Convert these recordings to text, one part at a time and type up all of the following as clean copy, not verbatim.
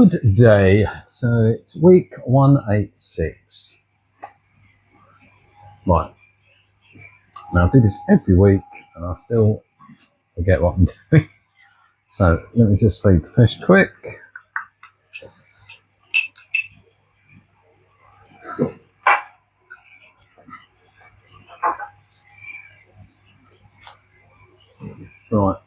Good day. So it's week 186. Right. Now I do this every week and I still forget what I'm doing. So let me just feed the fish quick. Right.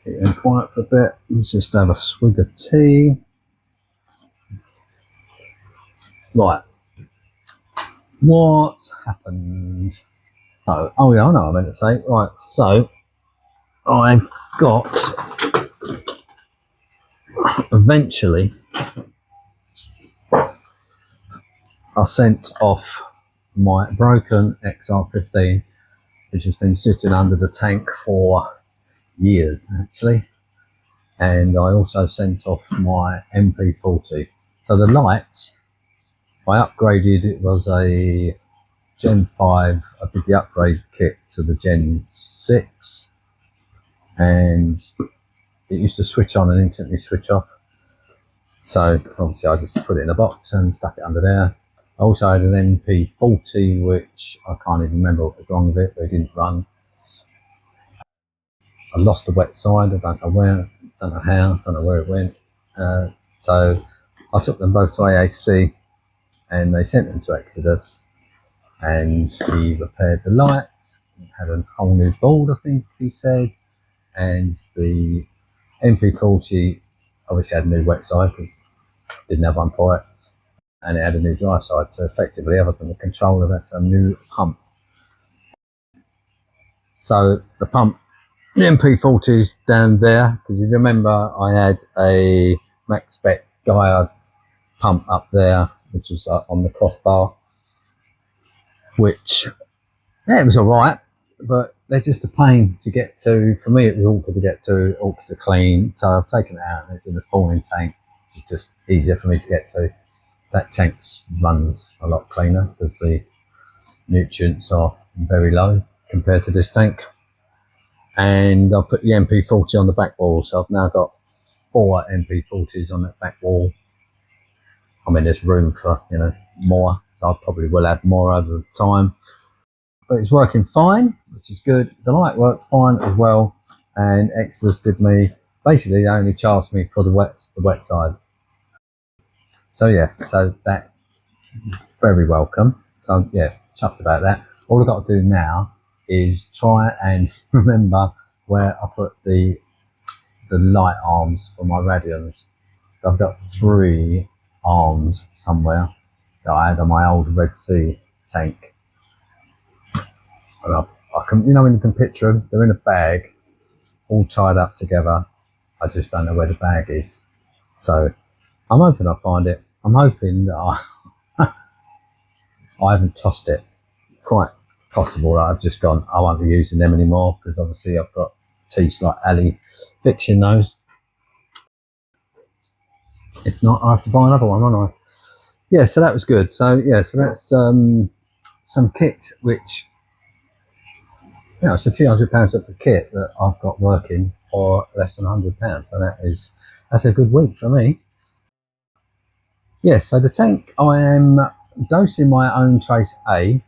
Getting quiet for a bit. Let's just have a swig of tea. Right. What's happened? Oh yeah, I know what I meant to say. Right, so I've got eventually I sent off my broken XR15, which has been sitting under the tank for years actually, and I also sent off my MP40. So the lights, I upgraded. It was a Gen 5. I did the upgrade kit to the Gen 6, and it used to switch on and instantly switch off. So obviously I just put it in a box and stuck it under there. I also had an MP40, which I can't even remember what was wrong with it, but it didn't run. I lost the wet side. I don't know where, don't know how, don't know where it went. So I took them both to AAC and they sent them to Xodis, and he repaired the lights, had a whole new board, I think he said, and the MP40 obviously had a new wet side because didn't have one for it, and it had a new dry side. So effectively, other than the controller, that's a new pump. So the pump, the MP40 is down there, because if you remember I had a max spec Gaia pump up there, which was on the crossbar, which, yeah, it was all right, but they're just a pain to get to. For me, it was awkward to get to, awkward to clean, so I've taken it out and it's in a spawning tank, which is just easier for me to get to. That tank runs a lot cleaner because the nutrients are very low compared to this tank. And I'll put the MP40 on the back wall, so I've now got 4 MP40s on that back wall. I mean, there's room for, you know, more, so I probably will add more over time, but it's working fine, which is good. The light works fine as well, and Xodis did me, basically they only charged me for the wet side. So yeah, so that, very welcome. So yeah, chuffed about that. All I've got to do now is try and remember where I put the light arms for my radions. So I've got 3 arms somewhere that I had on my old Red Sea tank. And I can, you know, when you can picture them, they're in a bag, all tied up together. I just don't know where the bag is. So I'm hoping I find it. I'm hoping that I haven't tossed it. Quite possible that I've just gone, I won't be using them anymore, because obviously I've got teeth like Ali fixing those. If not, I have to buy another one, won't I? Yeah, so that was good. So yeah, so that's some kit, which, you know, it's a few £100 worth of kit that I've got working for less than £100. So that's a good week for me. Yeah, so the tank, I am dosing my own Trace A. I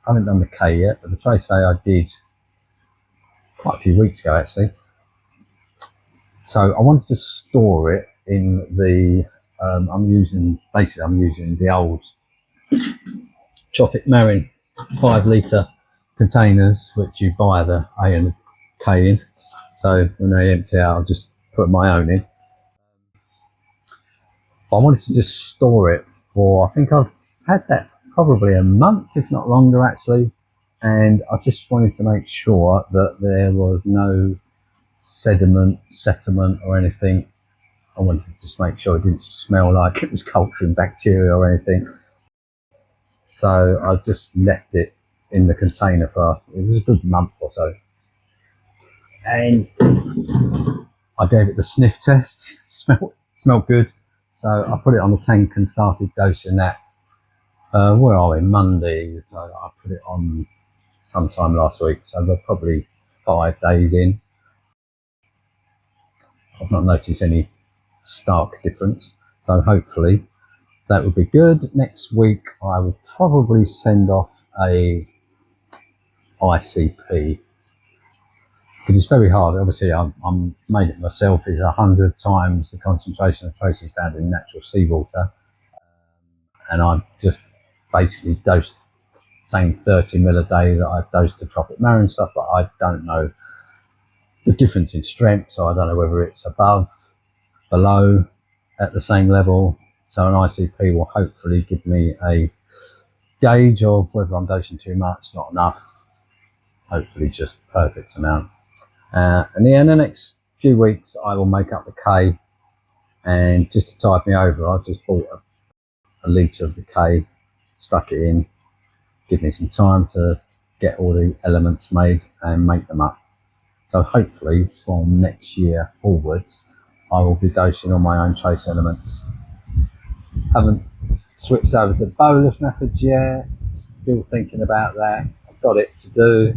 haven't done the K yet, but the Trace A I did quite a few weeks ago actually. So I wanted to store it in the, I'm using the old Tropic Marine 5 litre containers, which you buy the A and K in. So when they empty out, I'll just put my own in. But I wanted to just store it for, I think I've had that probably a month, if not longer actually. And I just wanted to make sure that there was no settlement or anything. I wanted to just make sure it didn't smell like it was culturing bacteria or anything. So I just left it in the container for, it was a good month or so. And I gave it the sniff test. Smelled good. So I put it on the tank and started dosing that. Where are we? Monday. So I put it on sometime last week. So we're probably 5 days in. I've not noticed any stark difference. So hopefully that would be good. Next week I would probably send off a ICP, because it's very hard. Obviously I'm made it myself. Is 100 times the concentration of traces found in natural seawater, and I've just basically dosed same 30 ml a day that I've dosed the tropic marron stuff, but I don't know the difference in strength, so I don't know whether it's above, below, at the same level. So an ICP will hopefully give me a gauge of whether I'm dosing too much, not enough, hopefully just perfect amount. And in the next few weeks I will make up the K, and just to tide me over I just bought a litre of the K, stuck it in, give me some time to get all the elements made and make them up. So hopefully from next year forwards I will be dosing all my own trace elements. Haven't switched over to the bolus methods yet, still thinking about that. I've got it to do.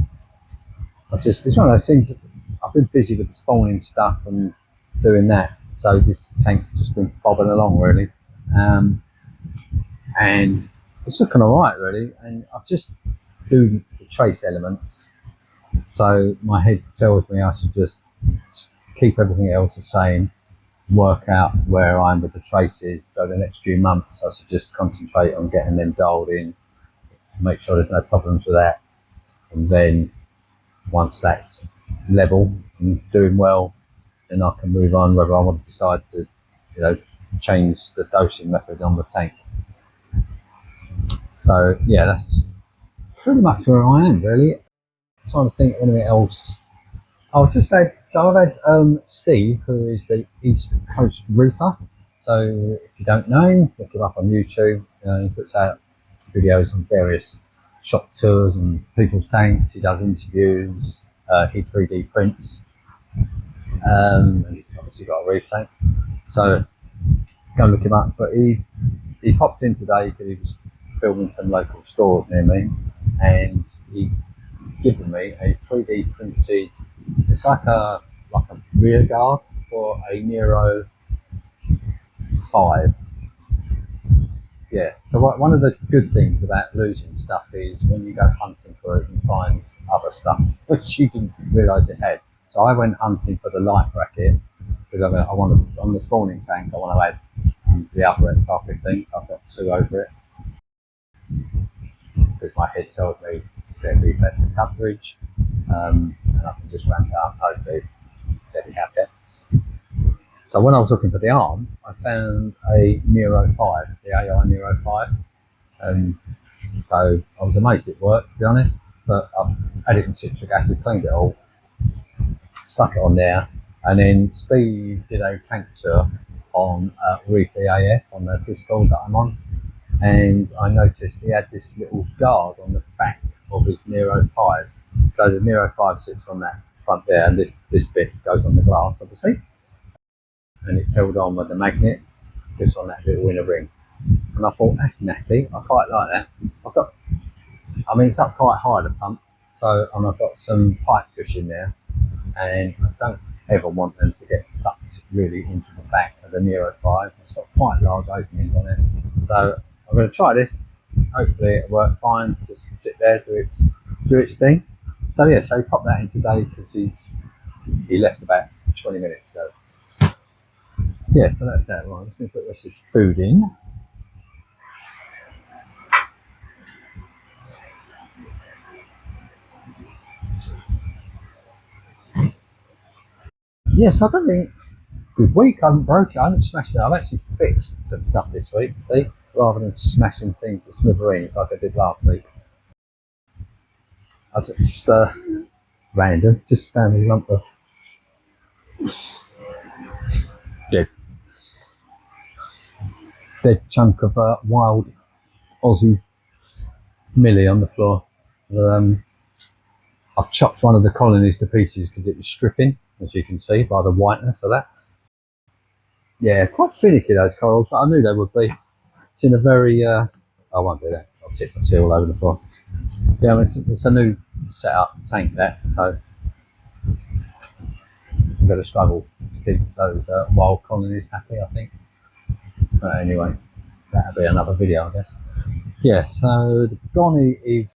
It's one of those things that I've been busy with the spawning stuff and doing that, so this tank's just been bobbing along really, and it's looking all right really. And I've just do the trace elements, so my head tells me I should just keep everything else the same, work out where I am with the traces. So the next few months I should just concentrate on getting them dialed in, make sure there's no problems with that, and then once that's level and doing well, then I can move on whether I want to decide to, change the dosing method on the tank. So yeah, that's pretty much where I am really. I'm trying to think of anything else. I've had Steve, who is the East Coast Reefer. So if you don't know him, look him up on YouTube. He puts out videos on various shop tours and people's tanks. He does interviews. He 3D prints. And he's obviously got a reef tank. So go and look him up. But he popped in today because he was filming some local stores near me, and he's given me a 3D printed. It's like a rear guard for a Nero 5. Yeah. So one of the good things about losing stuff is when you go hunting for it and find other stuff which you didn't realise it had. So I went hunting for the light bracket because I want to, on the spawning tank, I want to add the upper XR15. So I've got 2 over it because my head tells me there'll be better coverage, and I can just ramp it up. Hopefully, they'll be happy. So when I was looking for the arm, I found a Nero 5, the AI Nero 5. So I was amazed it worked, to be honest. But I added in citric acid, cleaned it all, stuck it on there, and then Steve did a tank tour on Reef EAF on the Discord that I'm on, and I noticed he had this little guard on the back of his Nero 5. So the Nero 5 sits on that front there, and this bit goes on the glass, obviously, and it's held on with the magnet just on that little inner ring. And I thought, that's natty, I quite like that. It's up quite high, the pump, so I've got some pipe fish in there, and I don't ever want them to get sucked really into the back of the Nero 5. It's got quite large openings on it, so I'm going to try this. Hopefully it'll work fine. Just sit there, do its thing. So yeah, so he popped that in today because he left about 20 minutes ago. Yeah, so that's that. Right, I'm just going to put this food in. Yes, I've been good week. I haven't broken it, I haven't smashed it. I've actually fixed some stuff this week, see, rather than smashing things to smithereens like I did last week. I just random, just found a lump of dead chunk of wild Aussie millie on the floor. I've chopped one of the colonies to pieces because it was stripping, as you can see by the whiteness of that. Yeah, quite finicky those corals, but I knew they would be. It's in a very, I won't do that, I'll tip my tea all over the floor. Yeah, it's a new setup tank that, so I'm going to struggle to keep those wild colonies happy, I think. But anyway, that'll be another video, I guess. Yeah, so the Gonny is,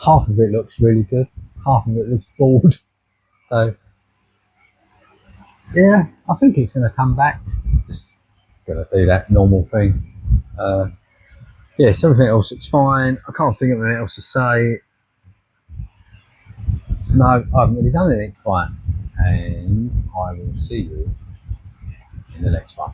half of it looks really good, half of it looks bored. So yeah, I think it's going to come back. It's just going to do that normal thing. Yeah, so everything else looks fine. I can't think of anything else to say. No, I haven't really done anything quite. And I will see you in the next one.